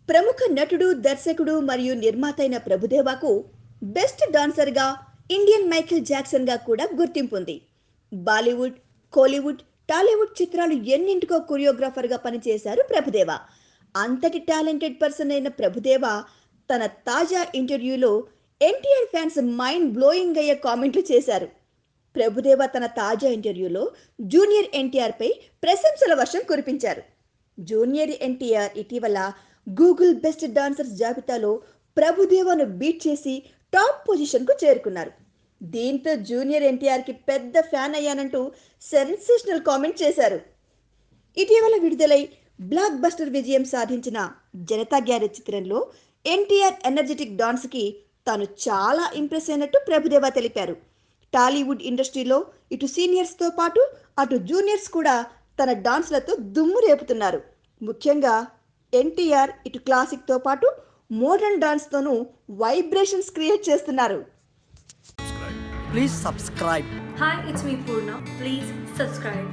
ప్రముఖ నటుడు, దర్శకుడు మరియు నిర్మాత అయిన ప్రభుదేవాకు బెస్ట్ డాన్సర్గా, ఇండియన్ మైకేల్ జాక్సన్గా కూడా గుర్తింపు ఉంది. బాలీవుడ్, కోలీవుడ్, టాలీవుడ్ చిత్రాలు ఎన్నింటికో కొరియోగ్రాఫర్గా పనిచేశారు ప్రభుదేవ. అంతటి టాలెంటెడ్ పర్సన్ అయిన ప్రభుదేవ తన తాజా ఇంటర్వ్యూలో ఎన్టీఆర్ ఫ్యాన్స్ మైండ్ బ్లోయింగ్ అయ్యే కామెంట్లు చేశారు. ప్రభుదేవ తన తాజా ఇంటర్వ్యూలో జూనియర్ ఎన్టీఆర్ పై ప్రశంసల వర్షం కురిపించారు. జూనియర్ ఎన్టీఆర్ ఇటీవల గూగుల్ బెస్ట్ డాన్సర్స్ జాబితాలో ప్రభుదేవను బీట్ చేసి టాప్ పొజిషన్కు చేరుకున్నారు. దీంతో జూనియర్ ఎన్టీఆర్కి పెద్ద ఫ్యాన్ అయ్యానంటూ సెన్సేషనల్ కామెంట్ చేశారు. ఇటీవల విడుదలై బ్లాక్ బస్టర్ విజయం సాధించిన జనతా గ్యారేజ్ చిత్రంలో ఎన్టీఆర్ ఎనర్జెటిక్ డాన్స్కి తాను చాలా ఇంప్రెస్ అయినట్టు ప్రభుదేవ తెలిపారు. టాలీవుడ్ ఇండస్ట్రీలో ఇటు సీనియర్స్తో పాటు అటు జూనియర్స్ కూడా తన డాన్స్లతో దుమ్ము రేపుతున్నారు. ముఖ్యంగా ఎన్టీఆర్ ఇటు క్లాసిక్తో పాటు మోడర్న్ డాన్స్తోనూ వైబ్రేషన్స్ క్రియేట్ చేస్తున్నారు. Please subscribe. Hi, it's me Purna. Please subscribe.